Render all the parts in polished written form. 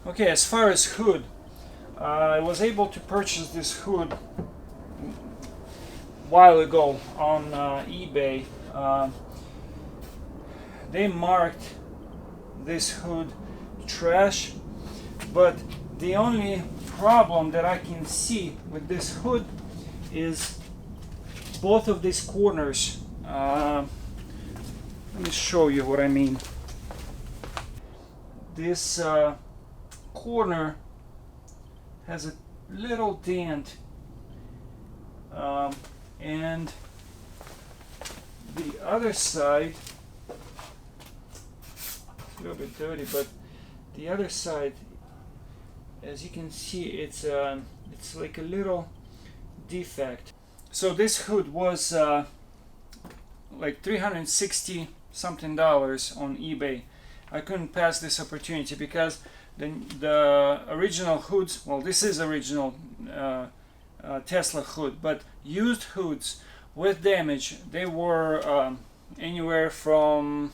Okay, as far as hood, I was able to purchase this hood a while ago on eBay. They marked this hood trash, but the only problem that I can see with this hood is both of these corners. Let me show you what I mean. This corner has a little dent, and the other side, it's a little bit dirty, but the other side, as you can see, it's like a little defect. So this hood was like $360 something on eBay. I couldn't pass this opportunity because the original hoods, well, this is original Tesla hood, but used hoods with damage, they were anywhere from,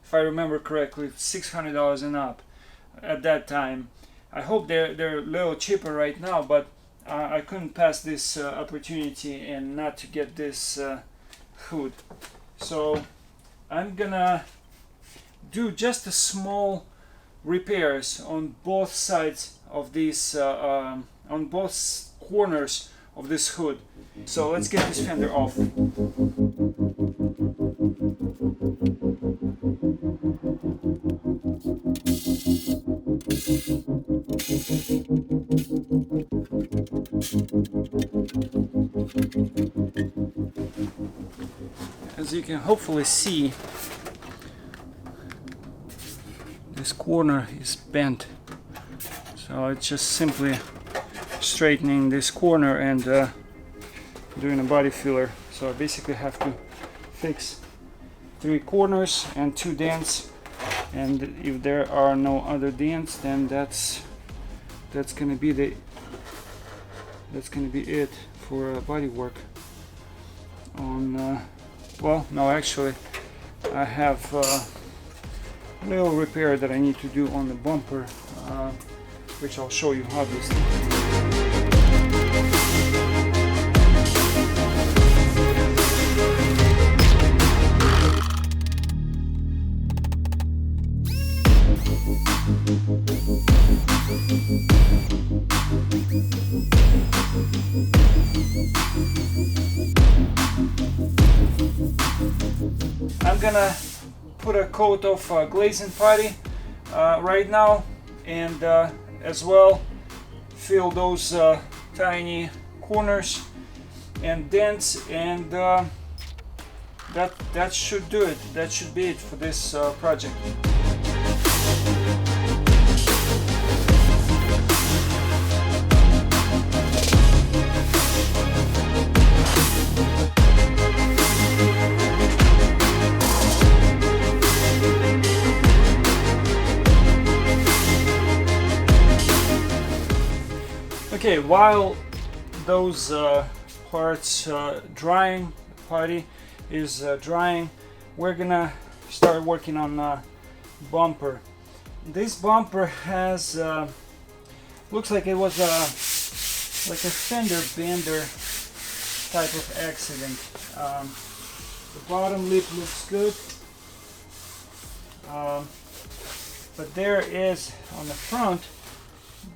if I remember correctly, $600 and up at that time. I hope they're a little cheaper right now, but I couldn't pass this opportunity and not to get this hood. So I'm gonna do just a small repairs on both sides of these, on both corners of this hood. So let's get this fender off. As you can hopefully see, this corner is bent, so it's just simply straightening this corner and doing a body filler. So I basically have to fix 3 corners and 2 dents, and if there are no other dents, then that's gonna be it for body work on well, no, actually I have a little repair that I need to do on the bumper, which I'll show you obviously. I'm gonna put a coat of glazing putty right now, and as well fill those tiny corners and dents, and that should do it. That should be it for this project. Okay, while those parts drying, the putty is drying, we're gonna start working on bumper. This bumper has looks like it was like a fender bender type of accident. The bottom lip looks good, but there is on the front,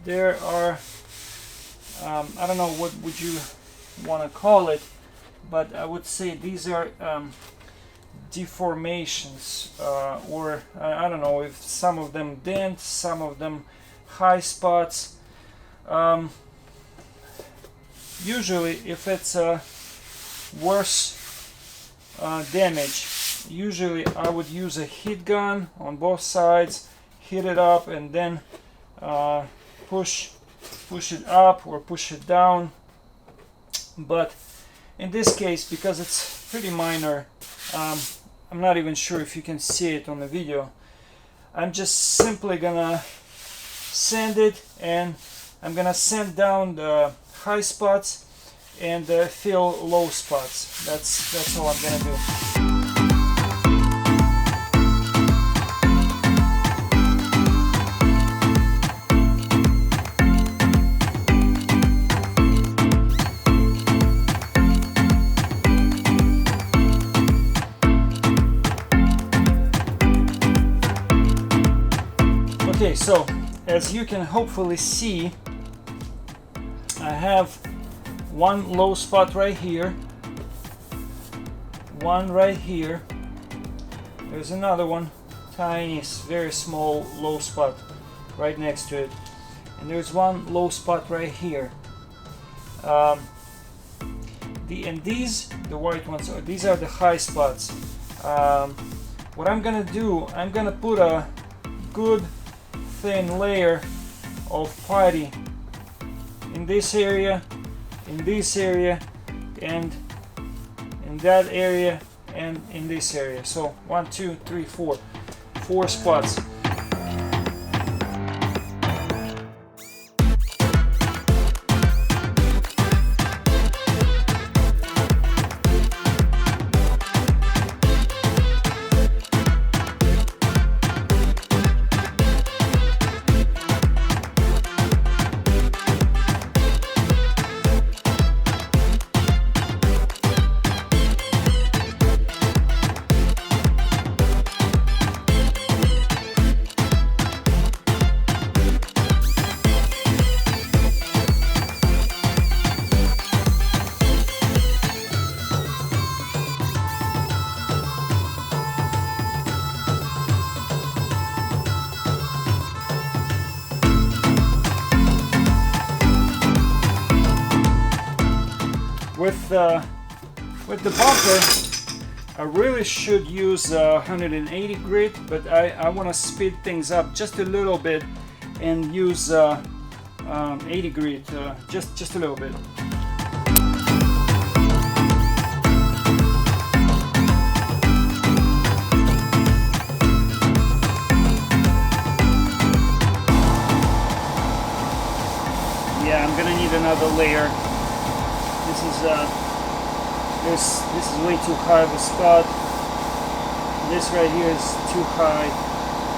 there are I don't know what would you want to call it, but I would say these are deformations, or I don't know if some of them dents, some of them high spots. Usually if it's worse damage, usually I would use a heat gun on both sides, heat it up, and then push it up or push it down. But in this case, because it's pretty minor, I'm not even sure if you can see it on the video, I'm just simply gonna sand it, and I'm gonna sand down the high spots and fill low spots. That's all I'm gonna do. Okay, so as you can hopefully see, I have one low spot right here, one right here, there's another one, tiny, very small low spot right next to it, and there's one low spot right here. The white ones, these are the high spots. What I'm gonna do, I'm gonna put a good thin layer of putty in this area, and in that area, and in this area. So 1, 2, 3, 4, 4 spots. With the bumper, I really should use 180 grit, but I want to speed things up just a little bit and use 80 grit, just a little bit. Yeah, I'm gonna need another layer. This is way too high of a spot. This right here is too high.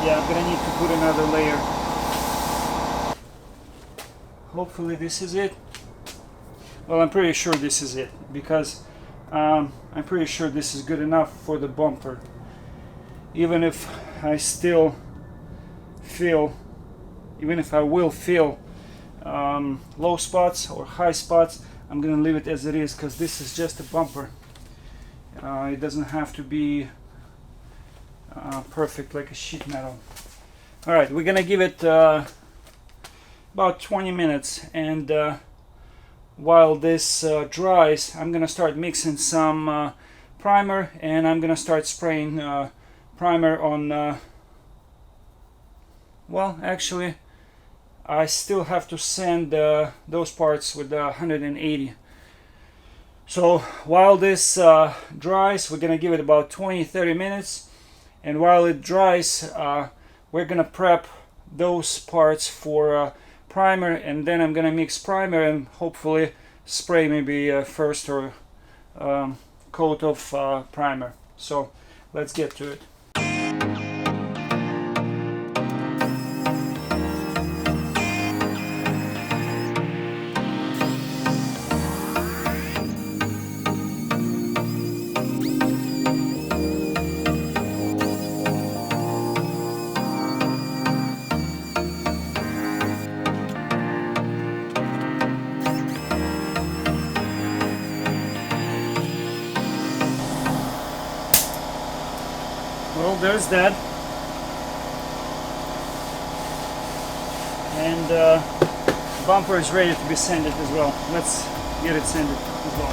Yeah, I'm gonna need to put another layer. Hopefully this is it. Well, I'm pretty sure this is it, because I'm pretty sure this is good enough for the bumper. Even if I still feel, even if I will feel low spots or high spots, I'm gonna leave it as it is, because this is just a bumper. It doesn't have to be perfect like a sheet metal. Alright, we're gonna give it about 20 minutes, and while this dries, I'm gonna start mixing some primer, and I'm gonna start spraying primer on well, actually I still have to sand those parts with 180. So while this dries, we're gonna give it about 20-30 minutes, and while it dries, we're gonna prep those parts for primer, and then I'm gonna mix primer and hopefully spray maybe first or coat of primer. So let's get to it. Well, there's that, and bumper is ready to be sanded as well. Let's get it sanded as well.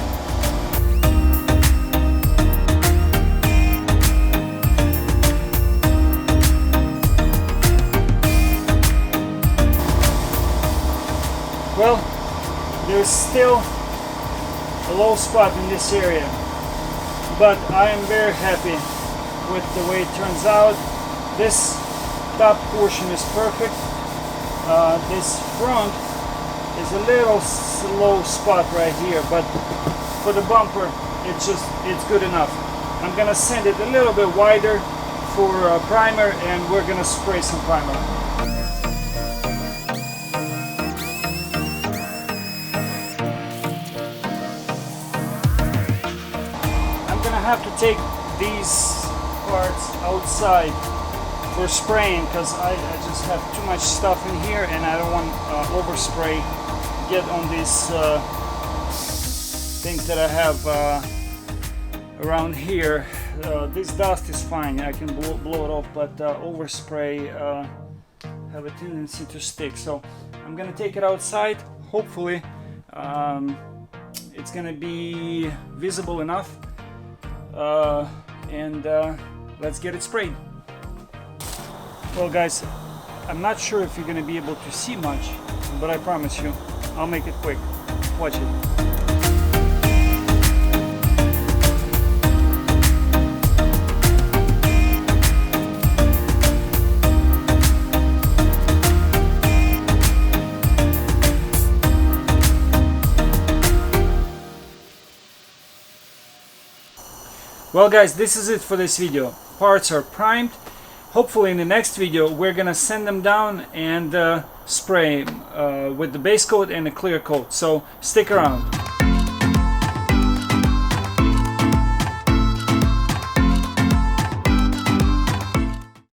Well, there's still a low spot in this area, but I am very happy with the way it turns out. This top portion is perfect. This front is a little slow spot right here, but for the bumper it's good enough. I'm gonna sand it a little bit wider for primer, and we're gonna spray some primer. I'm gonna have to take these parts outside for spraying, because I just have too much stuff in here and I don't want overspray get on these things that I have around here. This dust is fine, I can blow it off, but overspray have a tendency to stick. So I'm gonna take it outside. Hopefully it's gonna be visible enough, and let's get it sprayed. Well guys, I'm not sure if you're gonna be able to see much, but I promise you I'll make it quick. Watch it. Well guys, this is it for this video. Parts are primed. Hopefully in the next video we're gonna send them down and spray with the base coat and a clear coat. So stick around.